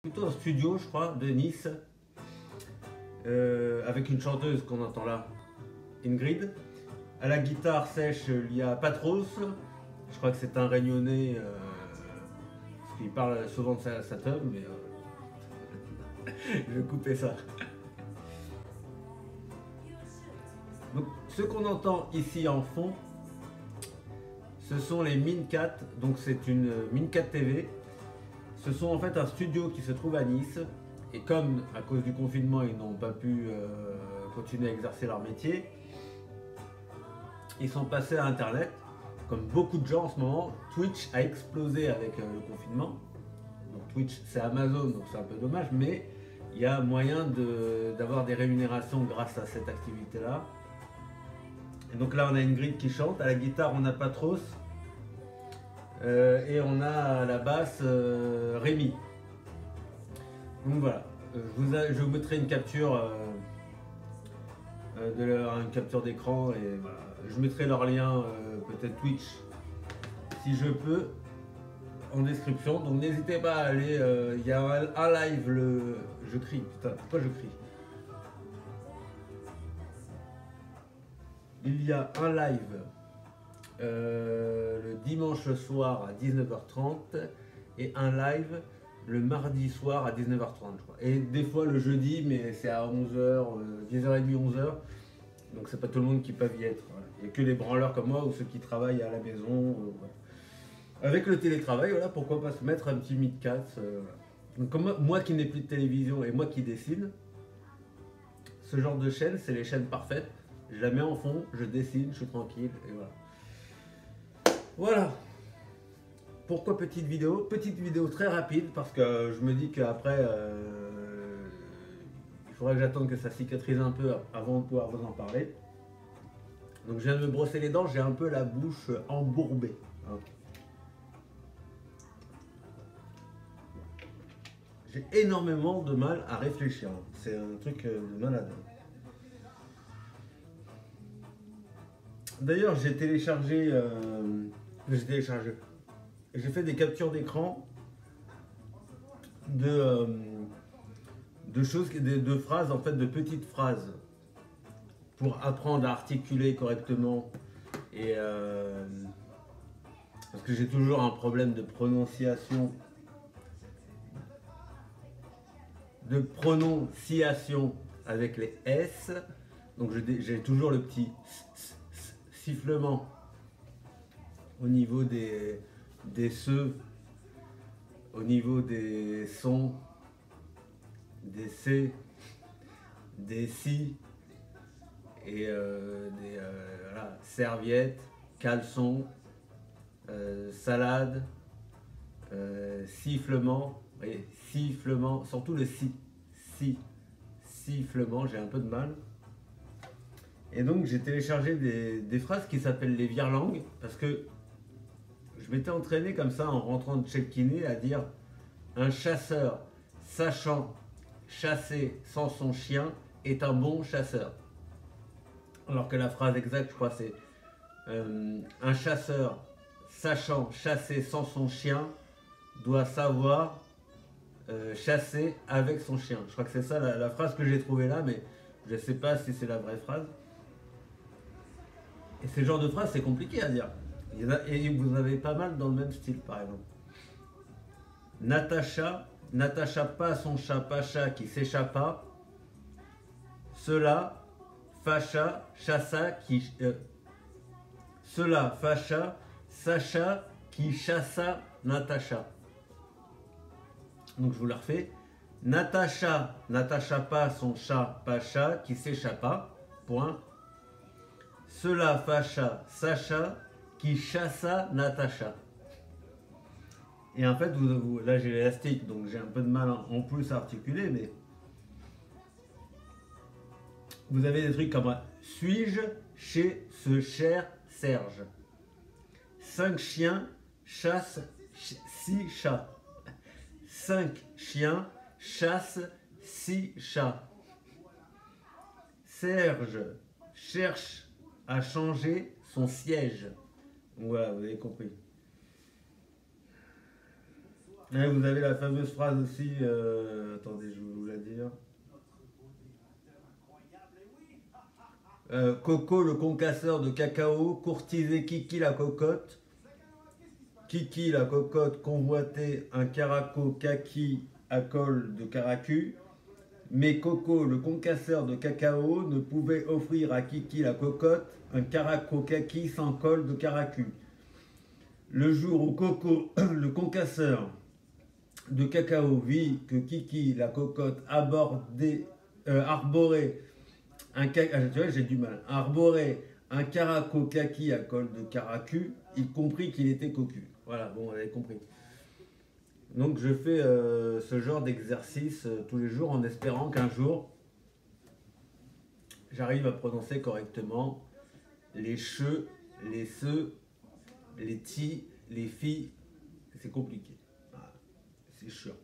Plutôt un studio, je crois, de Nice, avec une chanteuse qu'on entend là, Ingrid. À la guitare sèche, il y a Patros. Je crois que c'est un Réunionnais, parce qu'il parle souvent de sa teub, mais je vais couper ça. Donc, ce qu'on entend ici en fond, ce sont les Min4, donc c'est une Min4 TV. Ce sont en fait un studio qui se trouve à Nice, et comme à cause du confinement ils n'ont pas pu continuer à exercer leur métier, ils sont passés à internet, comme beaucoup de gens en ce moment. Twitch a explosé avec le confinement, donc Twitch c'est Amazon, donc c'est un peu dommage, mais il y a moyen d'avoir des rémunérations grâce à cette activité là. Et donc là on a Ingrid qui chante, à la guitare on a Patros, et on a à la basse Rémi. Donc voilà, je vous mettrai une capture une capture d'écran, et voilà. Je mettrai leur lien, peut-être Twitch, si je peux, en description. Donc n'hésitez pas à aller, il y a un live, je crie, putain, pourquoi je crie? Il y a un live le dimanche soir à 19h30 et un live le mardi soir à 19h30, je crois. Et des fois le jeudi, mais c'est à 11h, 10h30, 11h. Donc c'est pas tout le monde qui peut y être. Voilà. Il n'y a que les branleurs comme moi ou ceux qui travaillent à la maison. Voilà. Avec le télétravail, voilà, pourquoi pas se mettre un petit Min4. Voilà. Donc comme moi qui n'ai plus de télévision et moi qui dessine, ce genre de chaîne, c'est les chaînes parfaites. Je la mets en fond, je dessine, je suis tranquille, et voilà. Voilà. Pourquoi petite vidéo? Petite vidéo très rapide, parce que je me dis qu'après, il faudrait que j'attende que ça cicatrise un peu avant de pouvoir vous en parler. Donc je viens de me brosser les dents, j'ai un peu la bouche embourbée. J'ai énormément de mal à réfléchir. C'est un truc de malade. D'ailleurs, j'ai téléchargé, j'ai fait des captures d'écran de choses, de phrases, en fait, de petites phrases, pour apprendre à articuler correctement. Et parce que j'ai toujours un problème de prononciation, avec les S. Donc j'ai toujours le petit sifflement au niveau des se, au niveau des sons, des C, des si, et voilà, serviette, caleçon, salade, sifflement, et sifflement, surtout le sifflement, j'ai un peu de mal. Et donc j'ai téléchargé des phrases qui s'appellent les virelangues, parce que je m'étais entraîné comme ça en rentrant de chez le kiné à dire un chasseur sachant chasser sans son chien est un bon chasseur. Alors que la phrase exacte, je crois, c'est un chasseur sachant chasser sans son chien doit savoir chasser avec son chien. Je crois que c'est ça la phrase que j'ai trouvée là, mais je ne sais pas si c'est la vraie phrase. Et ce genre de phrase, c'est compliqué à dire. Et vous avez pas mal dans le même style, par exemple. Natacha n'attacha pas son chat Pacha qui s'échappa. Cela fâcha chassa qui... cela fâcha Sacha qui chassa Natacha. Donc je vous la refais. Natacha n'attacha pas son chat Pacha qui s'échappa. Point. Cela fâcha Sacha qui chassa Natacha. Et en fait, là j'ai l'élastique, donc j'ai un peu de mal en plus à articuler, mais vous avez des trucs comme suis-je chez ce cher Serge? 5 chiens chassent 6 chats. 5 chiens chassent 6 chats. Serge cherche à changer son siège. Voilà, vous avez compris. Ouais, vous avez la fameuse phrase aussi, attendez, je vais vous la dire. Coco le concasseur de cacao, courtisé Kiki la cocotte. Kiki la cocotte convoitait un caraco kaki à col de caracu. Mais Coco le concasseur de cacao ne pouvait offrir à Kiki la cocotte un caraco kaki sans col de caracu. Le jour où Coco le concasseur de cacao vit que Kiki la cocotte arborait tu vois, j'ai du mal. Arborait un caraco kaki à col de caracu, il comprit qu'il était cocu. Voilà, bon, vous avez compris. Donc je fais ce genre d'exercice tous les jours en espérant qu'un jour j'arrive à prononcer correctement les che, les se, les ti, les fi. C'est compliqué. Voilà. C'est chiant.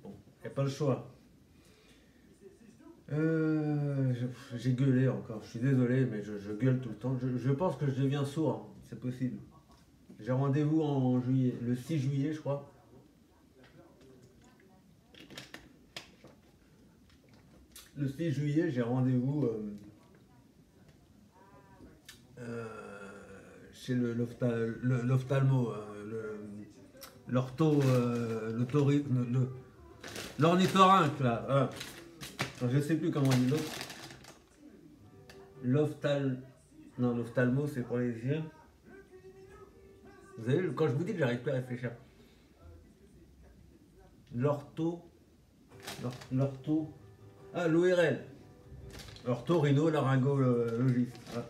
Bon, il n'y a pas le choix. J'ai gueulé encore, je suis désolé, mais je gueule tout le temps. Je pense que je deviens sourd, hein. C'est possible. J'ai rendez-vous en juillet, le 6 juillet, je crois. Le 6 juillet, j'ai rendez-vous chez l'ophtalmo, l'ortho, l'ornithorynque, là. Je sais plus comment on dit l'autre. Non, l'ophtalmo, c'est pour les yeux. Vous savez, quand je vous dis que j'arrive plus à réfléchir. L'ortho. Ah, l'ORL. Ortho-rhino-laryngologiste. Ah.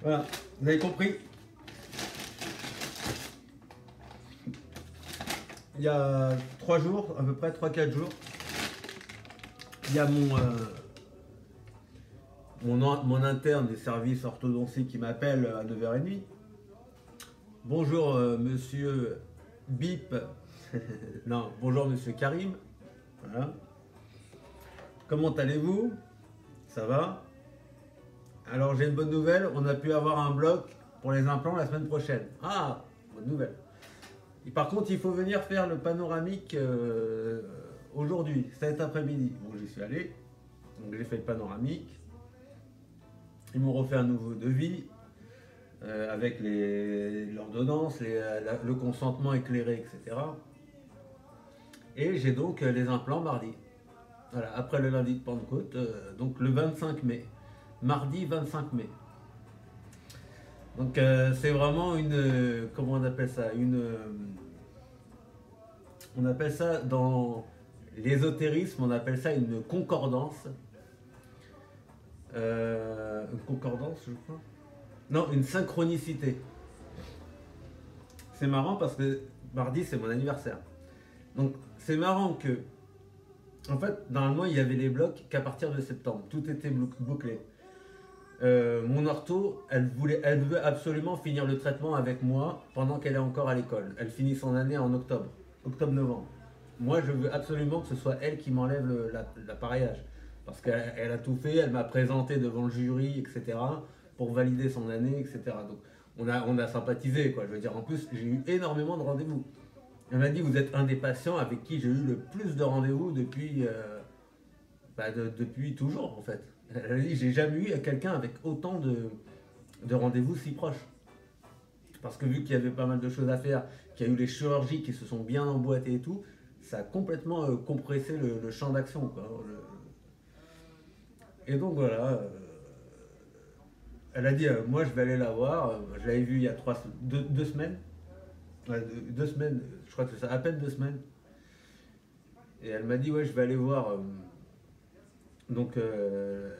Voilà, vous avez compris. Il y a 3 jours, à peu près 3-4 jours, il y a mon interne des services orthodontie qui m'appelle à 9h30. Bonjour monsieur Bip. Non, bonjour monsieur Karim. Voilà. Comment allez-vous? Ça va? Alors j'ai une bonne nouvelle, on a pu avoir un bloc pour les implants la semaine prochaine. Ah, bonne nouvelle. Et par contre, il faut venir faire le panoramique aujourd'hui, cet après-midi. Bon, j'y suis allé, donc j'ai fait le panoramique. Ils m'ont refait un nouveau devis avec l'ordonnance, le consentement éclairé, etc. Et j'ai donc les implants mardi. Voilà, après le lundi de Pentecôte, donc le 25 mai. Mardi 25 mai. Donc c'est vraiment une, comment on appelle ça, on appelle ça dans l'ésotérisme, on appelle ça une concordance. Une concordance, je crois. Non, une synchronicité. C'est marrant parce que mardi c'est mon anniversaire. Donc c'est marrant que, en fait, normalement il y avait les blocs qu'à partir de septembre. Tout était bouclé. Mon ortho, elle veut absolument finir le traitement avec moi pendant qu'elle est encore à l'école. Elle finit son année en octobre-novembre. Moi, je veux absolument que ce soit elle qui m'enlève l'appareillage. Parce qu'elle a tout fait, elle m'a présenté devant le jury, etc. pour valider son année, etc. Donc, on a sympathisé, quoi. Je veux dire, en plus, j'ai eu énormément de rendez-vous. Elle m'a dit, vous êtes un des patients avec qui j'ai eu le plus de rendez-vous depuis, depuis toujours, en fait. Elle a dit, j'ai jamais eu quelqu'un avec autant de rendez-vous si proches. Parce que vu qu'il y avait pas mal de choses à faire, qu'il y a eu les chirurgies qui se sont bien emboîtées et tout, ça a complètement compressé le champ d'action, quoi. Et donc voilà, elle a dit, moi je vais aller la voir. Je l'avais vue il y a 2 semaines. Ouais, 2 semaines, je crois que c'est ça, à peine 2 semaines. Et elle m'a dit, ouais, je vais aller voir donc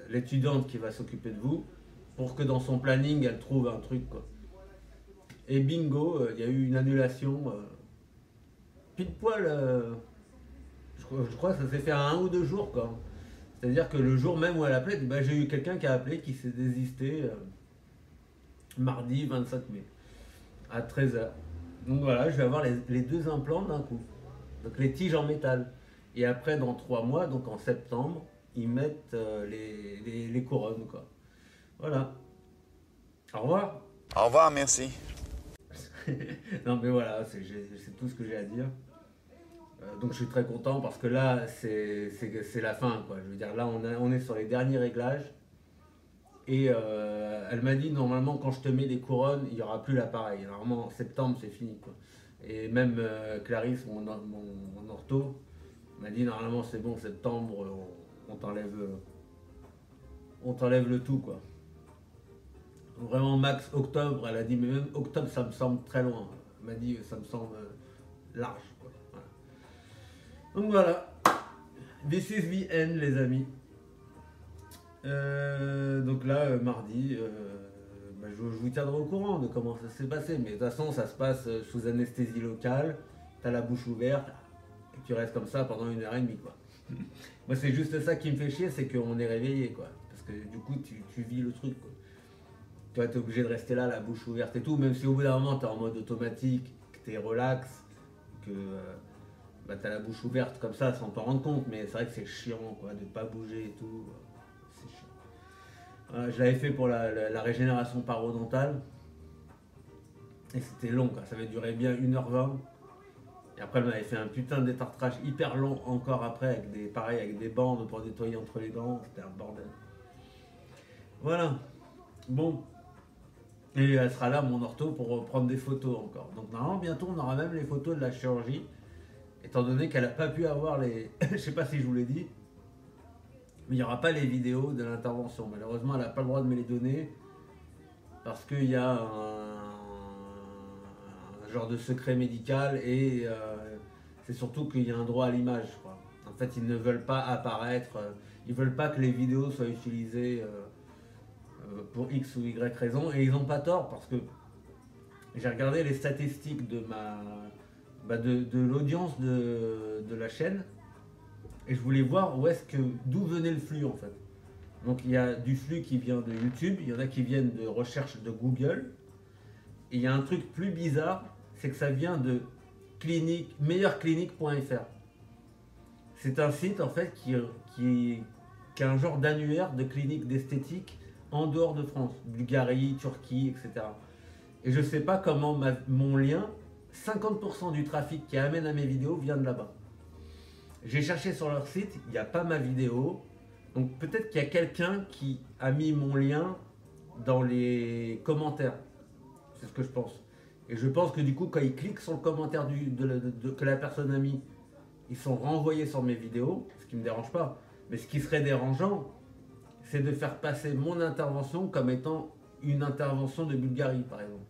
l'étudiante qui va s'occuper de vous pour que dans son planning elle trouve un truc, quoi. Et bingo, il y a eu une annulation pile poil. Je crois que ça s'est fait à 1 ou 2 jours, quoi. C'est-à-dire que le jour même où elle appelait, bah, j'ai eu quelqu'un qui a appelé, qui s'est désisté mardi 25 mai à 13h. Donc voilà, je vais avoir les deux implants d'un coup. Donc les tiges en métal. Et après, dans 3 mois, donc en septembre, ils mettent les couronnes, quoi. Voilà. Au revoir. Au revoir, merci. Non mais voilà, c'est tout ce que j'ai à dire. Donc je suis très content parce que là, c'est la fin, quoi. Je veux dire, là, on est sur les derniers réglages. Et elle m'a dit, normalement, quand je te mets des couronnes, il n'y aura plus l'appareil. Normalement, en septembre, c'est fini, quoi. Et même Clarisse, mon ortho, m'a dit, normalement, c'est bon, septembre, on t'enlève le tout, quoi. Vraiment, max octobre, elle a dit, mais même octobre, ça me semble très loin. Elle m'a dit, ça me semble large, quoi. Voilà. Donc voilà, this is the end, les amis. Donc là, mardi, bah, je vous tiendrai au courant de comment ça s'est passé. Mais de toute façon, ça se passe sous anesthésie locale. T'as la bouche ouverte et tu restes comme ça pendant 1h30, quoi. Moi, c'est juste ça qui me fait chier, c'est qu'on est réveillé, quoi. Parce que du coup, tu vis le truc, quoi. Toi, t'es obligé de rester là, la bouche ouverte et tout. Même si au bout d'un moment, t'es en mode automatique, que t'es relax, que bah, t'as la bouche ouverte comme ça sans t'en rendre compte. Mais c'est vrai que c'est chiant, quoi, de pas bouger et tout. C'est chiant. Je l'avais fait pour la régénération parodontale. Et c'était long, quoi. Ça avait duré bien 1h20. Et après, elle m'avait fait un putain de détartrage hyper long encore après, avec des bandes pour nettoyer entre les dents. C'était un bordel. Voilà. Bon. Et elle sera là, mon ortho, pour prendre des photos encore. Donc normalement, bientôt, on aura même les photos de la chirurgie. Étant donné qu'elle n'a pas pu avoir les... Je sais pas si je vous l'ai dit. Mais il n'y aura pas les vidéos de l'intervention. Malheureusement, elle n'a pas le droit de me les donner. Parce qu'il y a un genre de secret médical et c'est surtout qu'il y a un droit à l'image, quoi. En fait, ils ne veulent pas apparaître, ils veulent pas que les vidéos soient utilisées pour X ou Y raison, et ils n'ont pas tort parce que j'ai regardé les statistiques de l'audience de la chaîne et je voulais voir d'où venait le flux, en fait. Donc il y a du flux qui vient de YouTube, il y en a qui viennent de recherche de Google. Et il y a un truc plus bizarre, c'est que ça vient de meilleurclinique.fr. C'est un site en fait qui a un genre d'annuaire de cliniques d'esthétique en dehors de France, Bulgarie, Turquie, etc. Et je sais pas comment mon lien, 50% du trafic qui amène à mes vidéos vient de là-bas. J'ai cherché sur leur site, il n'y a pas ma vidéo. Donc peut-être qu'il y a quelqu'un qui a mis mon lien dans les commentaires. C'est ce que je pense. Et je pense que du coup, quand ils cliquent sur le commentaire que la personne a mis, ils sont renvoyés sur mes vidéos, ce qui ne me dérange pas. Mais ce qui serait dérangeant, c'est de faire passer mon intervention comme étant une intervention de Bulgarie, par exemple.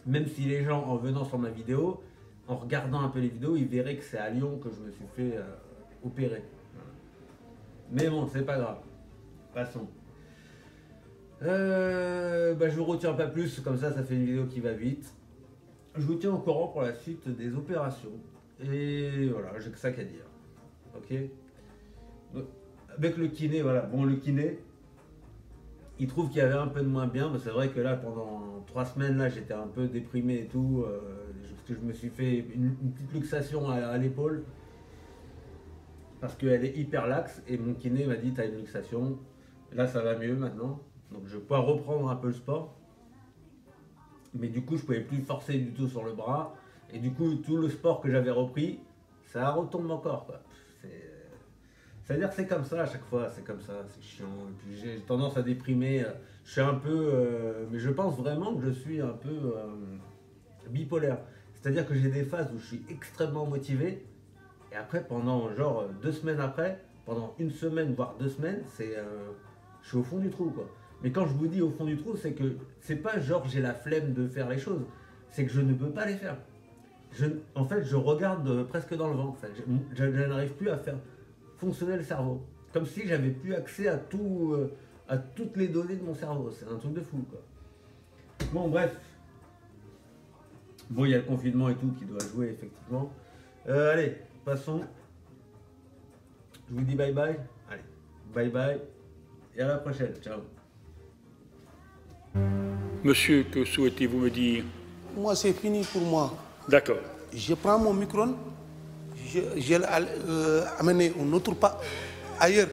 Même si les gens, en venant sur ma vidéo, en regardant un peu les vidéos, ils verraient que c'est à Lyon que je me suis fait opérer. Mais bon, c'est pas grave. Passons. Je vous retiens pas plus, comme ça fait une vidéo qui va vite. Je vous tiens au courant pour la suite des opérations. Et voilà, j'ai que ça qu'à dire. Ok. Donc, avec le kiné, voilà. Bon, le kiné, il trouve qu'il y avait un peu de moins bien. Mais c'est vrai que là, pendant 3 semaines, là, j'étais un peu déprimé et tout. Parce que je me suis fait une petite luxation à l'épaule. Parce qu'elle est hyper laxe. Et mon kiné m'a dit, t'as une luxation. Là, ça va mieux maintenant. Donc je vais pouvoir reprendre un peu le sport. Mais du coup, je ne pouvais plus forcer du tout sur le bras. Et du coup, tout le sport que j'avais repris, ça retombe encore, quoi. C'est-à-dire que c'est comme ça à chaque fois, c'est comme ça, c'est chiant. Et puis j'ai tendance à déprimer. Je suis un peu... mais je pense vraiment que je suis un peu bipolaire. C'est-à-dire que j'ai des phases où je suis extrêmement motivé. Et après, pendant genre 2 semaines après, pendant 1 semaine, voire 2 semaines, je suis au fond du trou, quoi. Mais quand je vous dis au fond du trou, c'est que c'est pas genre j'ai la flemme de faire les choses, c'est que je ne peux pas les faire. En fait, je regarde presque dans le vent. En fait. Je n'arrive plus à faire fonctionner le cerveau. Comme si j'avais plus accès à toutes les données de mon cerveau. C'est un truc de fou, quoi. Bon, bref. Bon, il y a le confinement et tout qui doit jouer, effectivement. Allez, passons. Je vous dis bye bye. Allez. Bye bye et à la prochaine. Ciao. Monsieur, que souhaitez-vous me dire? Moi, c'est fini pour moi. D'accord. Je prends mon micro, je l'ai amené un autre pas ailleurs.